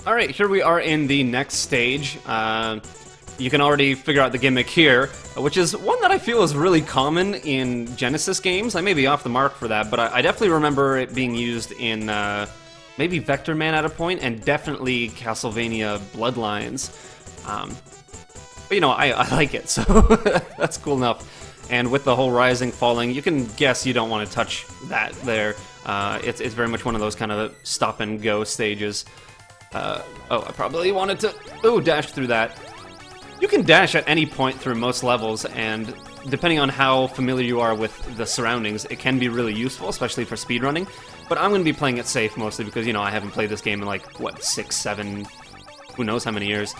Alright, here we are in the next stage. You can already figure out the gimmick here, which is one that I feel is really common in Genesis games. I may be off the mark for that, but I definitely remember it being used in maybe Vector Man at a point, and definitely Castlevania Bloodlines. But you know, I like it, so that's cool enough. And with the whole rising, falling, you can guess you don't want to touch that there. It's very much one of those kind of stop-and-go stages. Oh, I probably wanted to dash through that. You can dash at any point through most levels, and depending on how familiar you are with the surroundings, it can be really useful, especially for speedrunning. But I'm going to be playing it safe mostly because, you know, I haven't played this game in like, what, 6, 7, who knows how many years.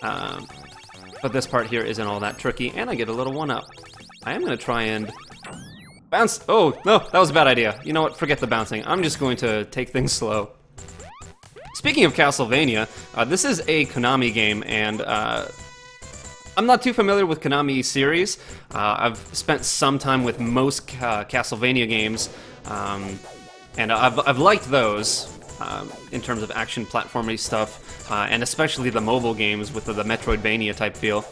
But this part here isn't all that tricky, and I get a little one-up. I am going to try and bounce. Oh, no, that was a bad idea. You know what, forget the bouncing. I'm just going to take things slow. Speaking of Castlevania, this is a Konami game, and I'm not too familiar with Konami series. I've spent some time with most Castlevania games, and I've liked those in terms of action platformy stuff, and especially the mobile games with the Metroidvania type feel.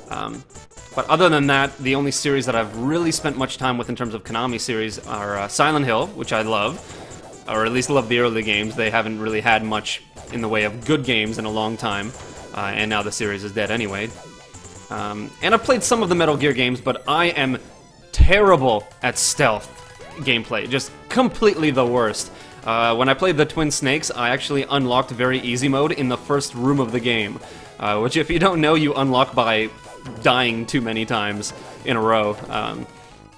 But other than that, the only series that I've really spent much time with in terms of Konami series are Silent Hill, which I love, or at least love the early games. They haven't really had much in the way of good games in a long time, and now the series is dead anyway. And I've played some of the Metal Gear games, but I am terrible at stealth gameplay, just completely the worst. When I played the Twin Snakes, I actually unlocked very easy mode in the first room of the game, which if you don't know, you unlock by dying too many times in a row.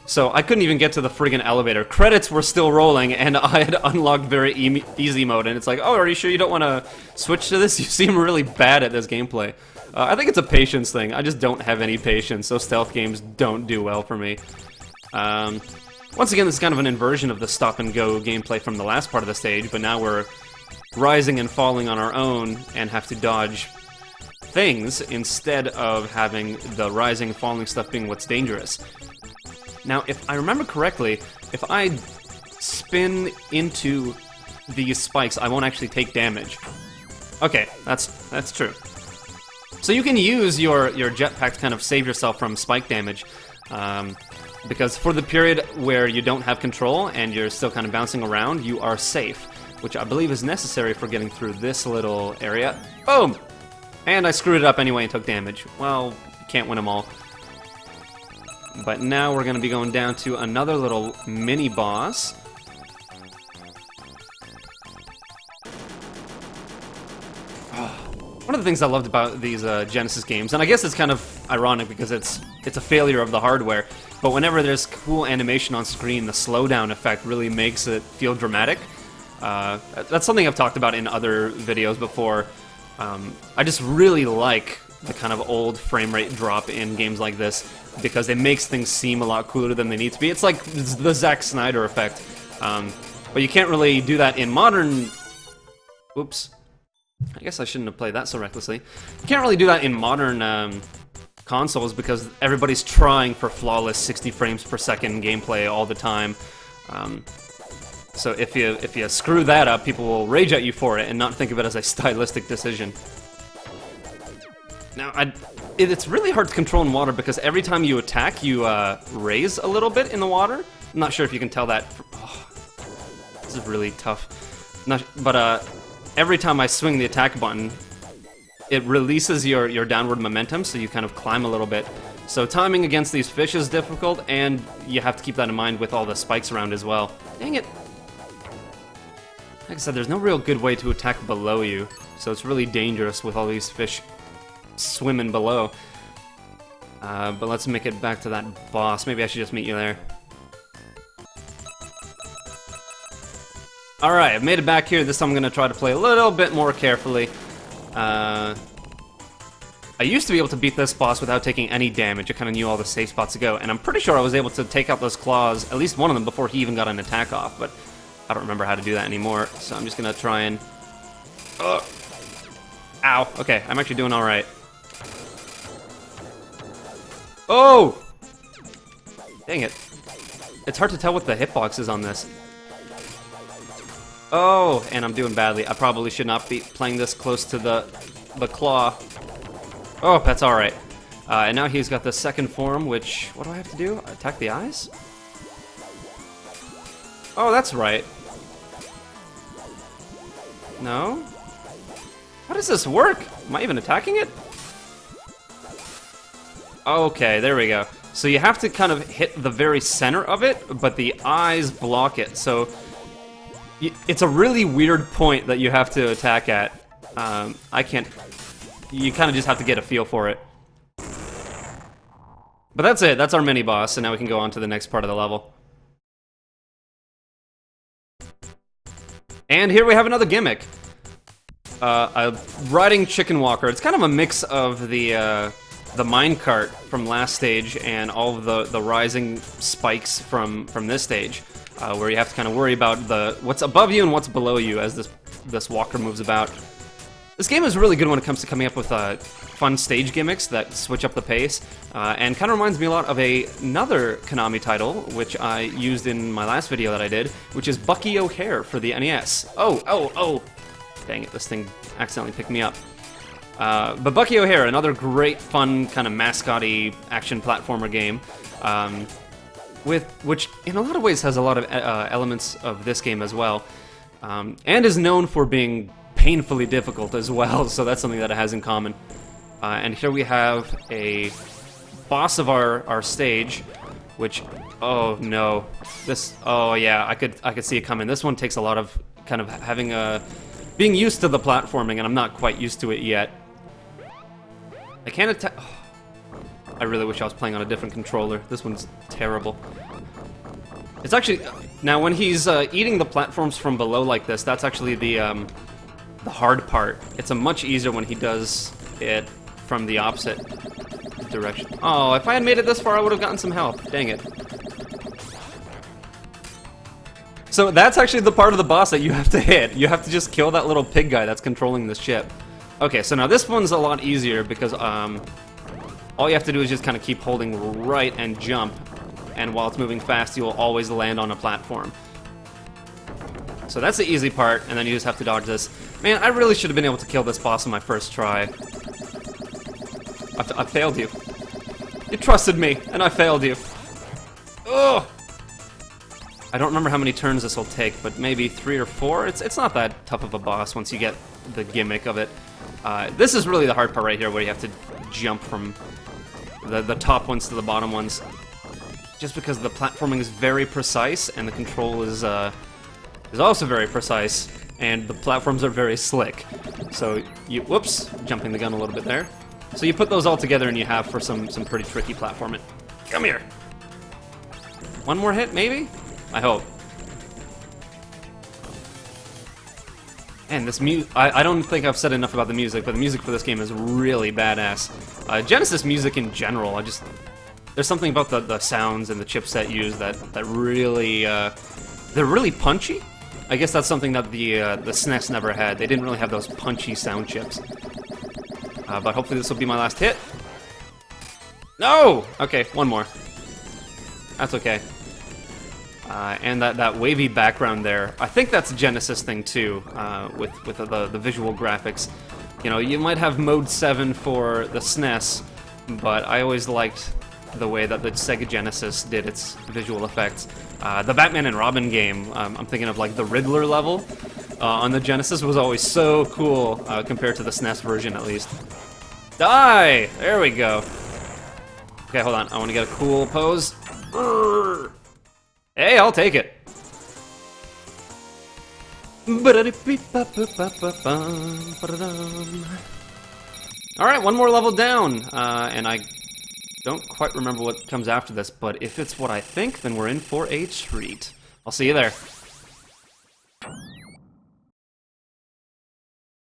So I couldn't even get to the friggin' elevator. Credits were still rolling, and I had unlocked very easy mode, and it's like, oh, are you sure you don't want to switch to this? You seem really bad at this gameplay. I think it's a patience thing. I just don't have any patience, so stealth games don't do well for me. Once again, this is kind of an inversion of the stop-and-go gameplay from the last part of the stage, but now we're rising and falling on our own and have to dodge things instead of having the rising and falling stuff being what's dangerous. Now, if I remember correctly, if I spin into these spikes, I won't actually take damage. Okay, that's true. So you can use your jetpack to kind of save yourself from spike damage, because for the period where you don't have control and you're still kind of bouncing around, you are safe, which I believe is necessary for getting through this little area. Boom! And I screwed it up anyway and took damage. Well, can't win them all. But now we're going to be going down to another little mini-boss. One of the things I loved about these Genesis games, and I guess it's kind of ironic because it's a failure of the hardware, but whenever there's cool animation on screen, the slowdown effect really makes it feel dramatic. That's something I've talked about in other videos before. I just really like the kind of old frame rate drop in games like this because it makes things seem a lot cooler than they need to be. It's like the Zack Snyder effect. But you can't really do that in modern... Oops. I guess I shouldn't have played that so recklessly. You can't really do that in modern consoles because everybody's trying for flawless 60 frames per second gameplay all the time. So if you screw that up, people will rage at you for it and not think of it as a stylistic decision. Now, it's really hard to control in water because every time you attack, you raise a little bit in the water. I'm not sure if you can tell that. Oh, this is really tough. But every time I swing the attack button, it releases your downward momentum, so you kind of climb a little bit. So timing against these fish is difficult, and you have to keep that in mind with all the spikes around as well. Dang it! Like I said, there's no real good way to attack below you, so it's really dangerous with all these fish swimming below. But let's make it back to that boss. Maybe I should just meet you there. Alright, I've made it back here. This time I'm going to try to play a little bit more carefully. I used to be able to beat this boss without taking any damage. I kind of knew all the safe spots to go, and I'm pretty sure I was able to take out those claws, at least one of them, before he even got an attack off, but I don't remember how to do that anymore, so I'm just going to try and... Ow! Okay, I'm actually doing alright. Oh! Dang it. It's hard to tell what the hitbox is on this. Oh, and I'm doing badly. I probably should not be playing this close to the claw. Oh, that's alright. And now he's got the second form, which... What do I have to do? Attack the eyes? Oh, that's right. No? How does this work? Am I even attacking it? Okay, there we go. So you have to kind of hit the very center of it, but the eyes block it. So it's a really weird point that you have to attack at. I can't... You kind of just have to get a feel for it. But that's it. That's our mini-boss, and now we can go on to the next part of the level. And here we have another gimmick. A riding chicken walker. It's kind of a mix of the minecart from last stage and all of the rising spikes from this stage, where you have to kind of worry about what's above you and what's below you as this walker moves about. This game is really good when it comes to coming up with fun stage gimmicks that switch up the pace, and kind of reminds me a lot of another Konami title, which I used in my last video that I did, which is Bucky O'Hare for the NES. Oh! Dang it, this thing accidentally picked me up. But Bucky O'Hare, another great, fun, kind of mascot-y action platformer game, which in a lot of ways has a lot of elements of this game as well, and is known for being painfully difficult as well, so that's something that it has in common. And here we have a boss of our stage, which, oh no, oh yeah, I could see it coming. This one takes a lot of kind of being used to the platforming, and I'm not quite used to it yet. I can't attack. Oh, I really wish I was playing on a different controller. This one's terrible. It's actually, now when he's eating the platforms from below like this, that's actually the hard part. It's a much easier when he does it from the opposite direction. Oh, if I had made it this far, I would have gotten some health. Dang it. So that's actually the part of the boss that you have to hit. You have to just kill that little pig guy that's controlling the ship. Okay, so now this one's a lot easier because all you have to do is just kind of keep holding right and jump, and while it's moving fast, you'll always land on a platform. So that's the easy part, and then you just have to dodge this. Man, I really should have been able to kill this boss on my first try. I failed you. You trusted me, and I failed you. Ugh! I don't remember how many turns this will take, but maybe 3 or 4. It's not that tough of a boss once you get the gimmick of it. This is really the hard part right here, where you have to jump from the top ones to the bottom ones. Just because the platforming is very precise, and the control is also very precise, and the platforms are very slick. So you, whoops, jumping the gun a little bit there. So you put those all together and you have for some pretty tricky platforming. Come here. One more hit, maybe? I hope. And this I don't think I've said enough about the music, but the music for this game is really badass. Genesis music in general, there's something about the sounds and the chipset used that really, they're really punchy. I guess that's something that the SNES never had. They didn't really have those punchy sound chips. But hopefully this will be my last hit. No! Okay, one more. That's okay. And that wavy background there, I think that's a Genesis thing too, with the visual graphics. You know, you might have Mode 7 for the SNES, but I always liked the way that the Sega Genesis did its visual effects. The Batman and Robin game, I'm thinking of like the Riddler level on the Genesis, was always so cool compared to the SNES version at least. Die! There we go. Okay, hold on, I want to get a cool pose. Urgh. Hey, I'll take it. Alright, one more level down, and I don't quite remember what comes after this, but if it's what I think, then we're in for a treat. I'll see you there.